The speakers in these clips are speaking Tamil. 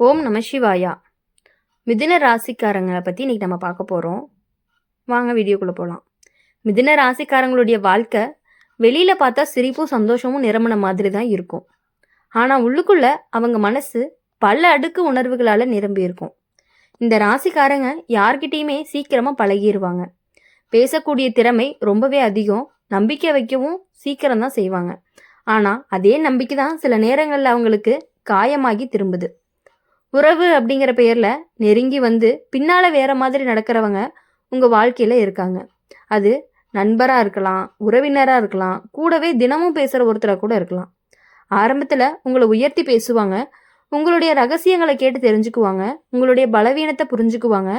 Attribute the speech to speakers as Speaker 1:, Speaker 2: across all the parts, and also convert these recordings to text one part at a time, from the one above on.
Speaker 1: ஓம் நம சிவாயா. மிதுன ராசிக்காரங்களை பற்றி இன்றைக்கி நம்ம பார்க்க போகிறோம். வாங்க வீடியோக்குள்ளே போகலாம். மிதுன ராசிக்காரங்களுடைய வாழ்க்கை வெளியில் பார்த்தா சிரிப்பும் சந்தோஷமும் நிரம்பின மாதிரி தான் இருக்கும். ஆனால் உள்ளுக்குள்ளே அவங்க மனசு பல அடுக்கு உணர்வுகளால் நிரம்பி இருக்கும். இந்த ராசிக்காரங்க யார்கிட்டையுமே சீக்கிரமாக பழகிடுவாங்க. பேசக்கூடிய திறமை ரொம்பவே அதிகம். நம்பிக்கை வைக்கவும் சீக்கிரம் தான் செய்வாங்க. ஆனால் அதே நம்பிக்கை தான் சில நேரங்களில் அவங்களுக்கு காயமாகி திரும்புது. உறவு அப்படிங்கிற பெயரில் நெருங்கி வந்து பின்னால் வேற மாதிரி நடக்கிறவங்க உங்கள் வாழ்க்கையில் இருக்காங்க. அது நண்பராக இருக்கலாம், உறவினராக இருக்கலாம், கூடவே தினமும் பேசுகிற ஒருத்தராக கூட இருக்கலாம். ஆரம்பத்தில் உங்களை உயர்த்தி பேசுவாங்க, உங்களுடைய ரகசியங்களை கேட்டு தெரிஞ்சுக்குவாங்க, உங்களுடைய பலவீனத்தை புரிஞ்சுக்குவாங்க.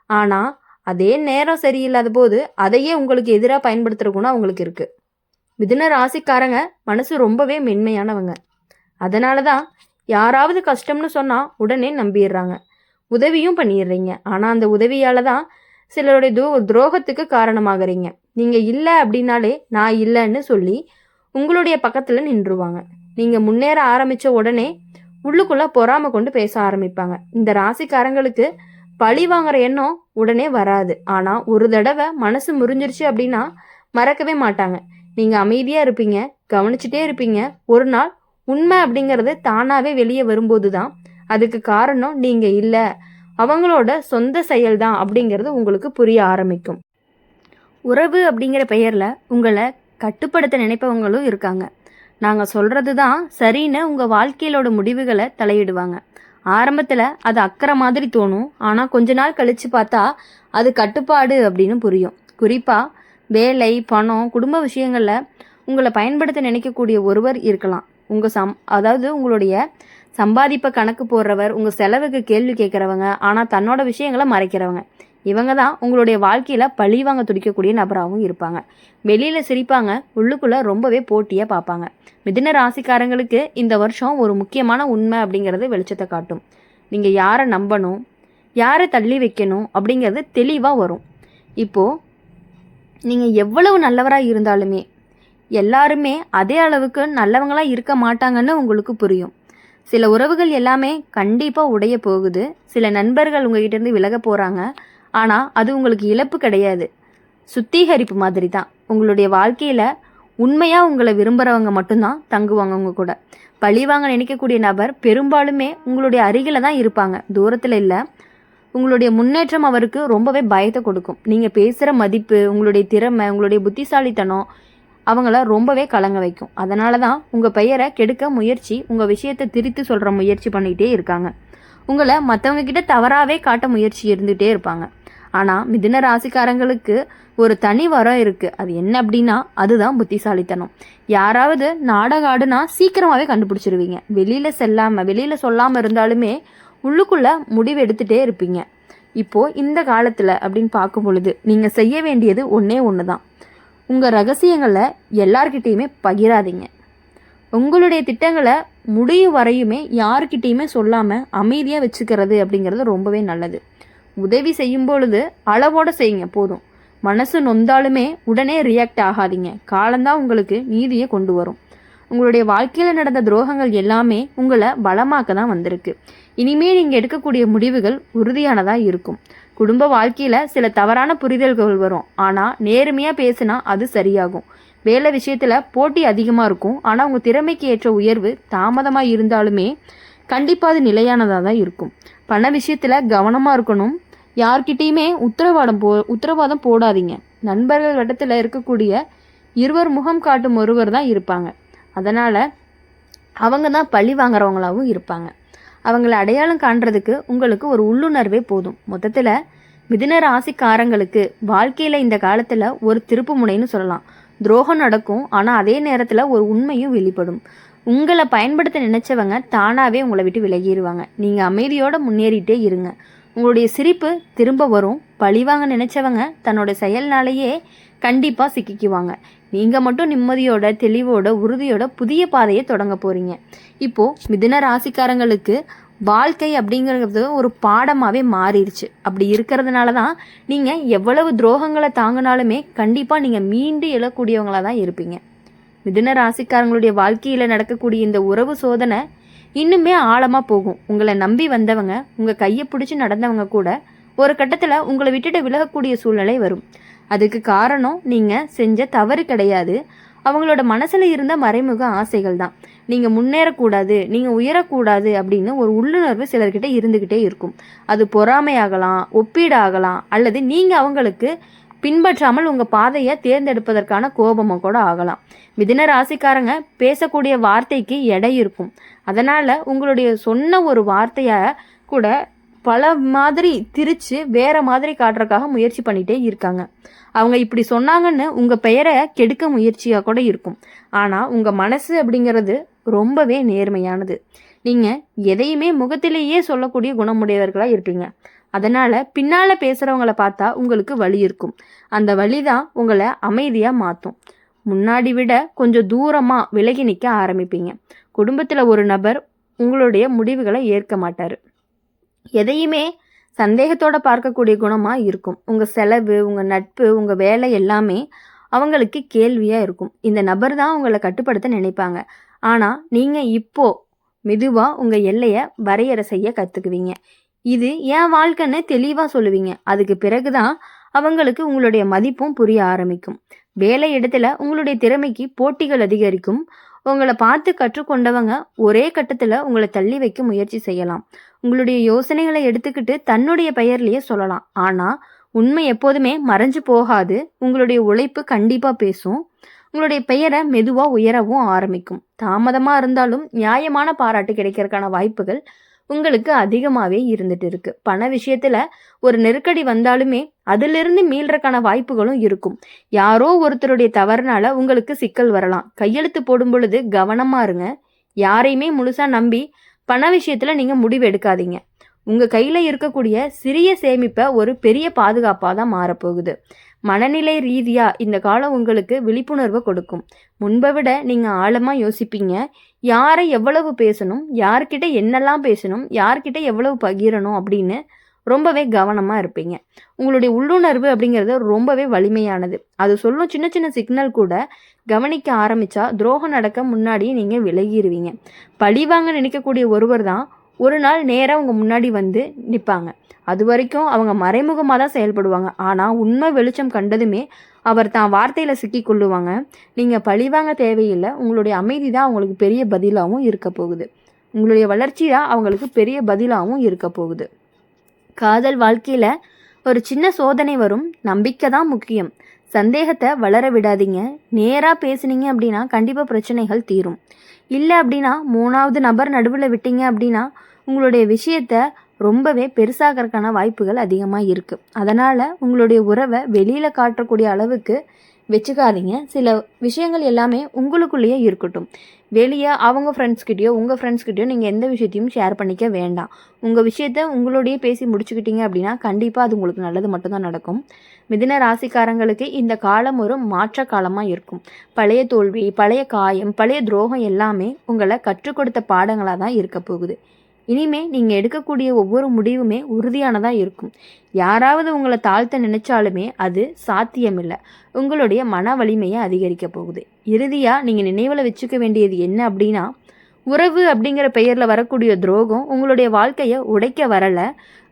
Speaker 1: ஆனால் அதே நேரம் சரியில்லாத போது அதையே உங்களுக்கு எதிராக பயன்படுத்துகிற குணம் அவங்களுக்கு இருக்குது. மிதுன ராசிக்காரங்க மனசு ரொம்பவே மென்மையானவங்க. அதனால தான் யாராவது கஷ்டம்னு சொன்னால் உடனே நம்பிடுறாங்க, உதவியும் பண்ணிடுறீங்க. ஆனால் அந்த உதவியால் தான் சிலருடைய துரோகத்துக்கு காரணமாகறீங்க. நீங்கள் இல்லை அப்படின்னாலே நான் இல்லைன்னு சொல்லி உங்களுடைய பக்கத்தில் நின்றுவாங்க. நீங்கள் முன்னேற ஆரம்பித்த உடனே உள்ளுக்குள்ளே பொறாமை கொண்டு பேச ஆரம்பிப்பாங்க. இந்த ராசிக்காரங்களுக்கு பழி வாங்குற எண்ணம் உடனே வராது. ஆனால் ஒரு தடவை மனசு முறிஞ்சிருச்சு அப்படின்னா மறக்கவே மாட்டாங்க. நீங்கள் அமைதியாக இருப்பீங்க, கவனிச்சுட்டே இருப்பீங்க. ஒரு நாள் உண்மை அப்படிங்கிறது தானாகவே வெளியே வரும்போது தான் அதுக்கு காரணம் நீங்கள் இல்லை, அவங்களோட சொந்த செயல் தான் அப்படிங்கிறது உங்களுக்கு புரிய ஆரம்பிக்கும். உறவு அப்படிங்கிற பெயரில் உங்களை கட்டுப்படுத்த நினைப்பவங்களும் இருக்காங்க. நாங்கள் சொல்கிறது தான் சரின்னு உங்கள் வாழ்க்கையிலோட முடிவுகளை தலையிடுவாங்க. ஆரம்பத்தில் அது அக்கறை மாதிரி தோணும். ஆனால் கொஞ்ச நாள் கழித்து பார்த்தா அது கட்டுப்பாடு அப்படின்னு புரியும். குறிப்பாக வேலை, பணம், குடும்ப விஷயங்களில் உங்களை பயன்படுத்த நினைக்கக்கூடிய ஒருவர் இருக்கலாம். அதாவது உங்களுடைய சம்பாதிப்பை கணக்கு போடுறவர், உங்கள் செலவுக்கு கேள்வி கேட்குறவங்க, ஆனால் தன்னோட விஷயங்களை மறைக்கிறவங்க. இவங்க தான் உங்களுடைய வாழ்க்கையில் பழி வாங்க துடிக்கக்கூடிய நபராகவும் இருப்பாங்க. வெளியில் சிரிப்பாங்க, உள்ளுக்குள்ளே ரொம்பவே போட்டியாக பார்ப்பாங்க. மிதுன ராசிக்காரங்களுக்கு இந்த வருஷம் ஒரு முக்கியமான உண்மை அப்படிங்கிறது வெளிச்சத்தை காட்டும். நீங்கள் யாரை நம்பணும், யாரை தள்ளி வைக்கணும் அப்படிங்கிறது தெளிவாக வரும். இப்போது நீங்கள் எவ்வளவு நல்லவராக இருந்தாலுமே எல்லாருமே அதே அளவுக்கு நல்லவங்களாக இருக்க மாட்டாங்கன்னு உங்களுக்கு புரியும். சில உறவுகள் எல்லாமே கண்டிப்பாக உடைய போகுது. சில நண்பர்கள் உங்ககிட்ட இருந்து விலக போகிறாங்க. ஆனால் அது உங்களுக்கு இழப்பு கிடையாது, சுத்திகரிப்பு மாதிரி தான். உங்களுடைய வாழ்க்கையில் உண்மையாக உங்களை விரும்புகிறவங்க மட்டும்தான் தங்குவாங்க உங்கள் கூட. பழிவாங்க நினைக்கக்கூடிய நபர் பெரும்பாலுமே உங்களுடைய அருகில் தான் இருப்பாங்க, தூரத்தில் இல்லை. உங்களுடைய முன்னேற்றம் அவருக்கு ரொம்பவே பயத்தை கொடுக்கும். நீங்கள் பேசுகிற மதிப்பு, உங்களுடைய திறமை, உங்களுடைய புத்திசாலித்தனம் அவங்கள ரொம்பவே கலங்க வைக்கும். அதனால தான் உங்கள் பெயரை கெடுக்க முயற்சி, உங்கள் விஷயத்தை திரித்து சொல்கிற முயற்சி பண்ணிகிட்டே இருக்காங்க. உங்களை மற்றவங்க கிட்ட தவறாகவே காட்ட முயற்சி இருந்துகிட்டே இருப்பாங்க. ஆனால் மிதுன ராசிக்காரங்களுக்கு ஒரு தனி வரம் இருக்குது. அது என்ன அப்படின்னா அதுதான் புத்திசாலித்தனம். யாராவது நாடகம் ஆடுனா சீக்கிரமாகவே கண்டுபிடிச்சிருவீங்க. வெளியில் சொல்லாமல் இருந்தாலுமே உள்ளுக்குள்ளே முடிவு எடுத்துகிட்டே இருப்பீங்க. இப்போது இந்த காலத்தில் அப்படின்னு பார்க்கும் பொழுது நீங்கள் செய்ய வேண்டியது ஒன்றே ஒன்று தான். உங்கள் ரகசியங்களை எல்லார்கிட்டையுமே பகிராதீங்க. உங்களுடைய திட்டங்களை முடியும் வரையுமே யார்கிட்டையுமே சொல்லாமல் அமைதியாக வச்சுக்கிறது அப்படிங்கிறது ரொம்பவே நல்லது. உதவி செய்யும் பொழுது அளவோடு செய்யுங்க போதும். மனசு நொந்தாலுமே உடனே ரியாக்ட் ஆகாதீங்க. காலம்தான் உங்களுக்கு நீதியை கொண்டு வரும். உங்களுடைய வாழ்க்கையில் நடந்த துரோகங்கள் எல்லாமே உங்களை பலமாக்க தான் வந்திருக்கு. இனிமேல் நீங்கள் எடுக்கக்கூடிய முடிவுகள் உறுதியானதாக இருக்கும். குடும்ப வாழ்க்கையில் சில தவறான புரிதல்கள் வரும். ஆனால் நேர்மையாக பேசினா அது சரியாகும். வேலை விஷயத்தில் போட்டி அதிகமாக இருக்கும். ஆனால் உங்கள் திறமைக்கு ஏற்ற உயர்வு தாமதமாக இருந்தாலுமே கண்டிப்பாக அது நிலையானதாக தான் இருக்கும். பண விஷயத்தில் கவனமாக இருக்கணும். யார்கிட்டையுமே உத்தரவாதம் போடாதீங்க. நண்பர்கள் வட்டத்தில் இருக்கக்கூடிய இருவர் முகம் காட்டும் ஒருவர் தான் இருப்பாங்க. அதனால் அவங்க தான் பழி வாங்குறவங்களாகவும் இருப்பாங்க. அவங்களை அடையாளம் காண்றதுக்கு உங்களுக்கு ஒரு உள்ளுணர்வே போதும். மொத்தத்தில் மிதுன ராசிக்காரங்களுக்கு வாழ்க்கையில் இந்த காலத்தில் ஒரு திருப்பு முனைன்னு சொல்லலாம். துரோகம் நடக்கும், ஆனால் அதே நேரத்தில் ஒரு உண்மையும் வெளிப்படும். உங்களை பயன்படுத்த நினைச்சவங்க தானாகவே உங்களை விட்டு விலகிடுவாங்க. நீங்கள் அமைதியோடு முன்னேறிட்டே இருங்க. உங்களுடைய சிரிப்பு திரும்ப வரும். பழிவாங்க நினைச்சவங்க தன்னோட செயல்னாலேயே கண்டிப்பாக சிக்கிக்குவாங்க. நீங்கள் மட்டும் நிம்மதியோட, தெளிவோட, உறுதியோட புதிய பாதையை தொடங்க போகிறீங்க. இப்போது மிதுன ராசிக்காரங்களுக்கு வாழ்க்கை அப்படிங்கிறது ஒரு பாடமாகவே மாறிடுச்சு. அப்படி இருக்கிறதுனால தான் நீங்கள் எவ்வளவு துரோகங்களை தாங்கினாலுமே கண்டிப்பாக நீங்கள் மீண்டு எழக்கூடியவங்களாக தான் இருப்பீங்க. மிதுன ராசிக்காரங்களுடைய வாழ்க்கையில் நடக்கக்கூடிய இந்த உறவு சோதனை இன்னுமே ஆழமாக போகும். உங்களை நம்பி வந்தவங்க, உங்கள் கையை பிடிச்சி நடந்தவங்க கூட ஒரு கட்டத்தில் உங்களை விட்டுட்டு விலகக்கூடிய சூழ்நிலை வரும். அதுக்கு காரணம் நீங்கள் செஞ்ச தவறு கிடையாது, அவங்களோட மனசில் இருந்த மறைமுக ஆசைகள் தான். நீங்கள் முன்னேறக்கூடாது, நீங்கள் உயரக்கூடாது அப்படின்னு ஒரு உள்ளுணர்வு சிலர்கிட்ட இருந்துக்கிட்டே இருக்கும். அது பொறாமையாகலாம், ஒப்பீடாகலாம், அல்லது நீங்கள் அவங்களுக்கு பின்பற்றாமல் உங்கள் பாதையை தேர்ந்தெடுப்பதற்கான கோபமும் கூட ஆகலாம். மிதுன ராசிக்காரங்க பேசக்கூடிய வார்த்தைக்கு எடை இருக்கும். அதனால் உங்களுடைய சொன்ன ஒரு வார்த்தையை கூட பல மாதிரி திரிச்சு வேற மாதிரி காட்டுறதுக்காக முயற்சி பண்ணிகிட்டே இருக்காங்க. அவங்க இப்படி சொன்னாங்கன்னு உங்கள் பெயரை கெடுக்க முயற்சியாக கூட இருக்கும். ஆனால் உங்கள் மனசு அப்படிங்கிறது ரொம்பவே நேர்மையானது. நீங்கள் எதையுமே முகத்திலேயே சொல்லக்கூடிய குணமுடையவர்களாக இருப்பீங்க. அதனால் பின்னால் பேசுகிறவங்கள பார்த்தா உங்களுக்கு வலி இருக்கும். அந்த வலி தான் உங்களை அமைதியாக மாற்றும். முன்னாடி விட கொஞ்சம் தூரமாக விலகி நிற்க ஆரம்பிப்பீங்க. குடும்பத்தில் ஒரு நபர் உங்களுடைய முடிவுகளை ஏற்க மாட்டார். எதையுமே சந்தேகத்தோடு பார்க்கக்கூடிய குணமாக இருக்கும். உங்கள் செலவு, உங்கள் நட்பு, உங்கள் வேலை எல்லாமே அவங்களுக்கு கேள்வியாக இருக்கும். இந்த நபர் தான் உங்களை கட்டுப்படுத்த நினைப்பாங்க. ஆனால் நீங்கள் இப்போது மெதுவாக உங்கள் எல்லையை வரையறை செய்ய கற்றுக்குவீங்க. இது என் வாழ்க்கைன்னு தெளிவாக சொல்லுவீங்க. அதுக்கு பிறகு தான் அவங்களுக்கு உங்களுடைய மதிப்பும் புரிய ஆரம்பிக்கும். வேலை இடத்துல உங்களுடைய திறமைக்கு போட்டிகள் அதிகரிக்கும். உங்களை பார்த்து கற்றுக்கொண்டவங்க ஒரே கட்டத்தில் உங்களை தள்ளி வைக்க முயற்சி செய்யலாம். உங்களுடைய யோசனைகளை எடுத்துக்கிட்டு தன்னுடைய பெயர்லேயே சொல்லலாம். ஆனால் உண்மை எப்போதுமே மறைஞ்சு போகாது. உங்களுடைய உழைப்பு கண்டிப்பாக பேசும். உங்களுடைய பெயரை மெதுவாக உயரவும் ஆரம்பிக்கும். தாமதமாக இருந்தாலும் நியாயமான பாராட்டு கிடைக்கிறதுக்கான வாய்ப்புகள் உங்களுக்கு அதிகமாகவே இருந்துட்டு இருக்கு. பண விஷயத்தில் ஒரு நெருக்கடி வந்தாலுமே அதிலிருந்து மீள்றக்கான வாய்ப்புகளும் இருக்கும். யாரோ ஒருத்தருடைய தவறுனால உங்களுக்கு சிக்கல் வரலாம். கையெழுத்து போடும் பொழுது கவனமாக இருங்க. யாரையுமே முழுசாக நம்பி பண விஷயத்தில் நீங்கள் முடிவு எடுக்காதீங்க. உங்கள் கையில் இருக்கக்கூடிய சிறிய சேமிப்பை ஒரு பெரிய பாதுகாப்பாக தான் மாறப்போகுது. மனநிலை ரீதியாக இந்த காலம் உங்களுக்கு விழிப்புணர்வு கொடுக்கும். முன்பை விட நீங்கள் ஆழமாக யோசிப்பீங்க. யாரை எவ்வளவு பேசணும், யார்கிட்ட என்னெல்லாம் பேசணும், யார்கிட்ட எவ்வளவு பகிரணும் அப்படின்னு ரொம்பவே கவனமாக இருப்பீங்க. உங்களுடைய உள்ளுணர்வு அப்படிங்கிறது ரொம்பவே வலிமையானது. அது சொல்லும் சின்ன சின்ன சிக்னல் கூட கவனிக்க ஆரம்பித்தா துரோகம் நடக்க முன்னாடியே நீங்கள் விலகிடுவீங்க. பழிவாங்க நினைக்கக்கூடிய ஒருவர் தான் ஒரு நாள் நேராக உங்கள் முன்னாடி வந்து நிற்பாங்க. அது வரைக்கும் அவங்க மறைமுகமாக தான் செயல்படுவாங்க. ஆனால் உண்மை வெளிச்சம் கண்டதுமே அவர் தான் வார்த்தையில் சிக்கி கொள்ளுவாங்க. நீங்கள் பழிவாங்க தேவையில்லை. உங்களுடைய அமைதி தான் அவங்களுக்கு பெரிய பதிலாகவும் இருக்க போகுது. உங்களுடைய வளர்ச்சி தான் அவங்களுக்கு பெரிய பதிலாகவும் இருக்க போகுது. காதல் வாழ்க்கையில் ஒரு சின்ன சோதனை வரும். நம்பிக்கை தான் முக்கியம். சந்தேகத்தை வளர விடாதீங்க. நேராக பேசுனீங்க அப்படின்னா கண்டிப்பாக பிரச்சனைகள் தீரும். இல்லை அப்படின்னா 3வது நபர் நடுவில் விட்டீங்க அப்படின்னா உங்களுடைய விஷயத்தை ரொம்பவே பெருசாகிறதுக்கான வாய்ப்புகள் அதிகமாக இருக்குது. அதனால் உங்களுடைய உறவை வெளியில் காட்டக்கூடிய அளவுக்கு வச்சுக்காதீங்க. சில விஷயங்கள் எல்லாமே உங்களுக்குள்ளேயே இருக்கட்டும். வெளியே அவங்க ஃப்ரெண்ட்ஸ்கிட்டையோ உங்கள் ஃப்ரெண்ட்ஸ்கிட்டையோ நீங்கள் எந்த விஷயத்தையும் ஷேர் பண்ணிக்க வேண்டாம். உங்கள் விஷயத்த உங்களோடையே பேசி முடிச்சுக்கிட்டீங்க அப்படின்னா கண்டிப்பாக அது உங்களுக்கு நல்லது மட்டும்தான் நடக்கும். மிதுன ராசிக்காரங்களுக்கு இந்த காலம் ஒரு மாற்ற காலமாக இருக்கும். பழைய தோல்வி, பழைய காயம், பழைய துரோகம் எல்லாமே உங்களை கற்றுக் கொடுத்த பாடங்களாக தான் இருக்க போகுது. இனிமே நீங்கள் எடுக்கக்கூடிய ஒவ்வொரு முடிவுமே உறுதியானதாக இருக்கும். யாராவது உங்களை தாழ்த்த நினைச்சாலுமே அது சாத்தியமில்லை. உங்களுடைய மன வலிமையை அதிகரிக்க போகுது. இறுதியாக நீங்கள் நினைவில் வச்சுக்க வேண்டியது என்ன அப்படின்னா, உறவு அப்படிங்கிற பெயரில் வரக்கூடிய துரோகம் உங்களுடைய வாழ்க்கையை உடைக்க வரலை,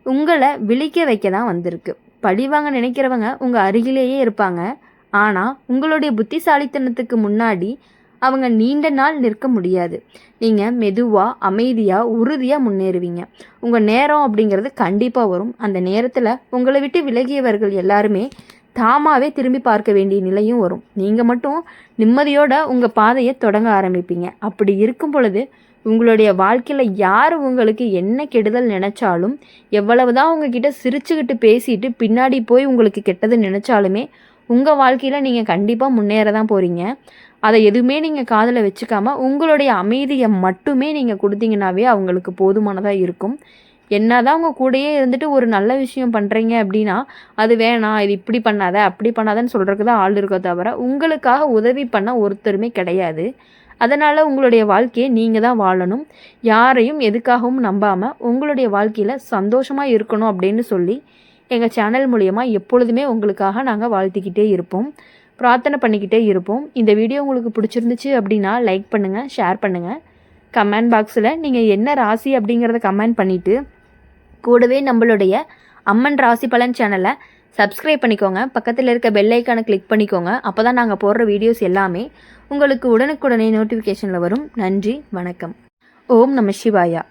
Speaker 1: உங்களை விழிக்க வைக்க தான் வந்திருக்கு. பழிவாங்க நினைக்கிறவங்க உங்கள் அருகிலேயே இருப்பாங்க. ஆனால் உங்களுடைய புத்திசாலித்தனத்துக்கு முன்னாடி அவங்க நீண்ட நாள் நிற்க முடியாது. நீங்கள் மெதுவாக, அமைதியாக, உறுதியாக முன்னேறுவீங்க. உங்கள் நேரம் அப்படிங்கிறது கண்டிப்பாக வரும். அந்த நேரத்தில் உங்களை விட்டு விலகியவர்கள் எல்லாருமே தாமாகவே திரும்பி பார்க்க வேண்டிய நிலையும் வரும். நீங்கள் மட்டும் நிம்மதியோட உங்கள் பாதையை தொடங்க ஆரம்பிப்பீங்க. அப்படி இருக்கும் பொழுது உங்களுடைய வாழ்க்கையில் யார் உங்களுக்கு என்ன கெடுதல் நினச்சாலும், எவ்வளவுதான் உங்ககிட்ட சிரிச்சுக்கிட்டு பேசிட்டு பின்னாடி போய் உங்களுக்கு கெட்டது நினச்சாலுமே உங்கள் வாழ்க்கையில் நீங்கள் கண்டிப்பாக முன்னேற தான் போகிறீங்க. அதை எதுவுமே நீங்கள் காதில் வச்சுக்காமல் உங்களுடைய அமைதியை மட்டுமே நீங்கள் கொடுத்தீங்கன்னாவே அவங்களுக்கு போதுமானதாக இருக்கும். என்னதான் உங்கள் கூடயே இருந்துட்டு ஒரு நல்ல விஷயம் பண்ணுறீங்க அப்படின்னா அது வேணாம், இது இப்படி பண்ணாத அப்படி பண்ணாதன்னு சொல்கிறதுக்கு தான் ஆள் இருக்கோ தவிர உங்களுக்காக உதவி பண்ண ஒருத்தருமே கிடையாது. அதனால் உங்களுடைய வாழ்க்கையை நீங்கள் தான் வாழணும். யாரையும் எதுக்காகவும் நம்பாமல் உங்களுடைய வாழ்க்கையில் சந்தோஷமாக இருக்கணும் அப்படின்னு சொல்லி எங்கள் சேனல் மூலமா எப்பொழுதுமே உங்களுக்காக நாங்கள் வாழ்த்திக்கிட்டே இருப்போம், பிரார்த்தனை பண்ணிக்கிட்டே இருப்போம். இந்த வீடியோ உங்களுக்கு பிடிச்சிருந்துச்சு அப்படின்னா லைக் பண்ணுங்கள், ஷேர் பண்ணுங்கள். கமெண்ட் பாக்ஸில் நீங்கள் என்ன ராசி அப்படிங்கிறத கமெண்ட் பண்ணிவிட்டு கூடவே நம்மளுடைய அம்மன் ராசி பலன் சேனலை சப்ஸ்கிரைப் பண்ணிக்கோங்க. பக்கத்தில் இருக்க பெல் ஐக்கானை கிளிக் பண்ணிக்கோங்க. அப்போ தான் நாங்கள் போடுற வீடியோஸ் எல்லாமே உங்களுக்கு உடனுக்குடனே நோட்டிஃபிகேஷனில் வரும். நன்றி, வணக்கம். ஓம் நம சிவாயா.